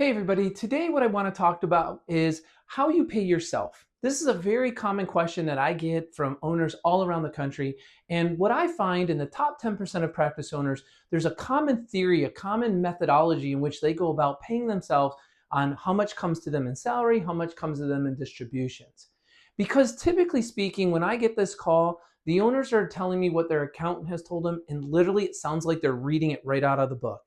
Hey everybody, today what I want to talk about is how you pay yourself. This is a very common question that I get from owners all around the country. And what I find in the top 10% of practice owners, there's a common theory, a common methodology in which they go about paying themselves on how much comes to them in salary, how much comes to them in distributions. Because typically speaking, when I get this call, the owners are telling me what their accountant has told them, and literally it sounds like they're reading it right out of the book.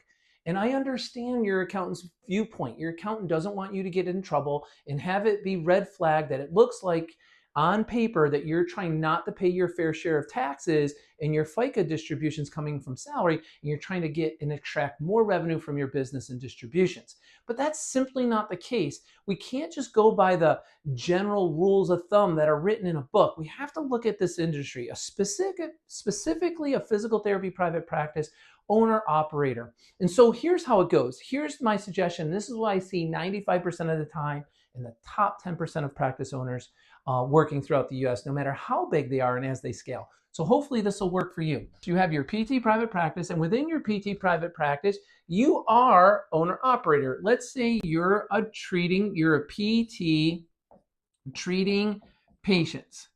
And I understand your accountant's viewpoint. Your accountant doesn't want you to get in trouble and have it be red flag that it looks like on paper that you're trying not to pay your fair share of taxes and your FICA distributions coming from salary, and you're trying to get and extract more revenue from your business and distributions. But that's simply not the case. We can't just go by the general rules of thumb that are written in a book. We have to look at this industry, specifically a physical therapy private practice owner operator. And so here's how it goes. Here's my suggestion. This is what I see 95% of the time in the top 10% of practice owners working throughout the US, no matter how big they are and as they scale. So hopefully this will work for you. You have your PT private practice, and within your PT private practice, you are owner operator. Let's say you're a PT treating patients,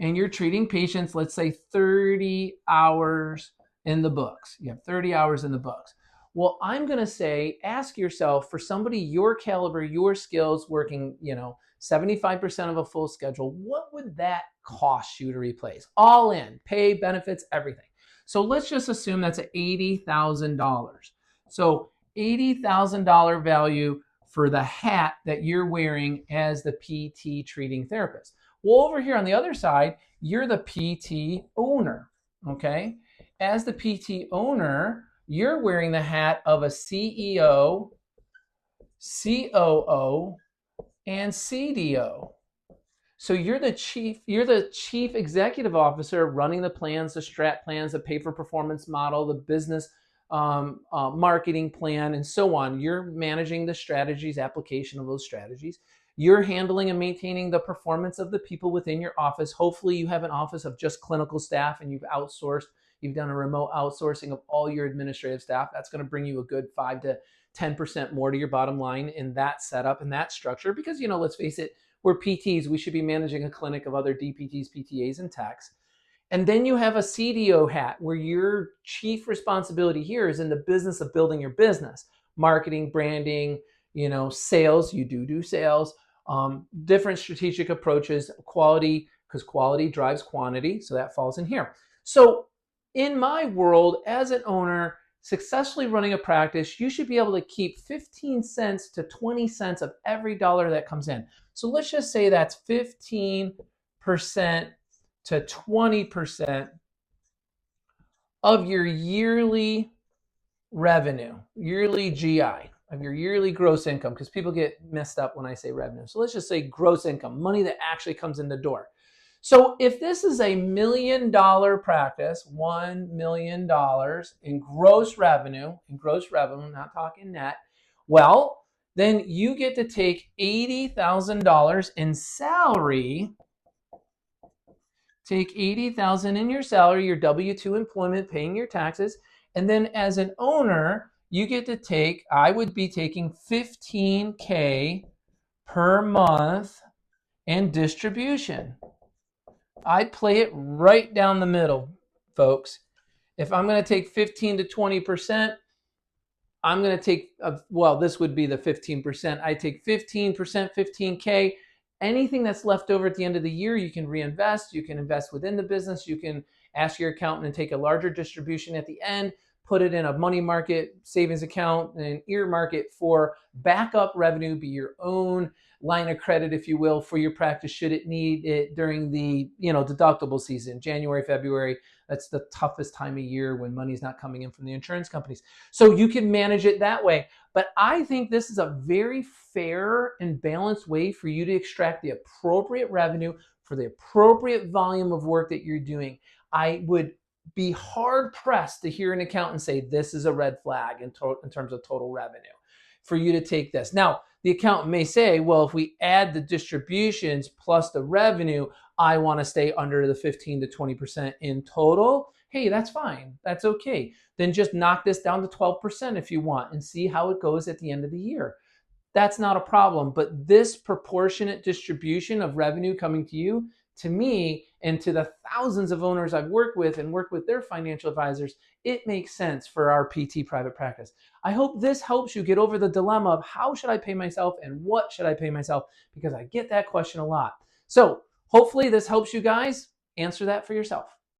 and you're treating patients, let's say 30 hours in the books. You have 30 hours in the books. Well, I'm going to say, ask yourself, for somebody your caliber, your skills, working, 75% of a full schedule, what would that cost you to replace? All in, pay, benefits, everything. So let's just assume that's $80,000. So $80,000 value for the hat that you're wearing as the PT treating therapist. Well, over here on the other side, you're the PT owner, okay? As the PT owner, you're wearing the hat of a CEO, COO, and CDO. So you're the chief executive officer running the plans, the strat plans, the pay for performance model, the business marketing plan, and so on. You're managing the strategies, application of those strategies. You're handling and maintaining the performance of the people within your office. Hopefully you have an office of just clinical staff and you've done a remote outsourcing of all your administrative staff. That's going to bring you a good 5 to 10% more to your bottom line in that setup and that structure. Because, let's face it, we're PTs. We should be managing a clinic of other DPTs, PTAs, and techs. And then you have a CDO hat where your chief responsibility here is in the business of building your business, marketing, branding, sales. You do sales, different strategic approaches, quality, because quality drives quantity. So that falls in here. So in my world, as an owner, successfully running a practice, you should be able to keep 15 cents to 20 cents of every dollar that comes in. So let's just say that's 15% to 20% of your yearly revenue, yearly GI, of your yearly gross income, because people get messed up when I say revenue. So let's just say gross income, money that actually comes in the door. So if this is $1 million practice, $1 million in gross revenue, not talking net, well, then you get to take $80,000 in salary. Take $80,000 in your salary, your W-2 employment, paying your taxes, and then as an owner, you get to take, I would be taking $15K per month in distribution. I play it right down the middle, folks. If I'm going to take 15 to 20%, I'm going to take, this would be the 15%. I take 15%, 15K. Anything that's left over at the end of the year, you can reinvest. You can invest within the business. You can ask your accountant and take a larger distribution at the end, put it in a money market savings account and earmark it for backup revenue, be your own line of credit, if you will, for your practice should it need it during the deductible season, January, February. That's the toughest time of year when money's not coming in from the insurance companies. So you can manage it that way. But I think this is a very fair and balanced way for you to extract the appropriate revenue for the appropriate volume of work that you're doing. I would be hard pressed to hear an accountant say this is a red flag in terms of total revenue for you to take this. Now, the accountant may say, well, if we add the distributions plus the revenue, I want to stay under the 15 to 20% in total. Hey, that's fine. That's okay. Then just knock this down to 12% if you want and see how it goes at the end of the year. that's not a problem. But this proportionate distribution of revenue coming to you, to me, and to the thousands of owners I've worked with and worked with their financial advisors, it makes sense for our PT private practice. I hope this helps you get over the dilemma of how should I pay myself and what should I pay myself, because I get that question a lot. So hopefully this helps you guys answer that for yourself.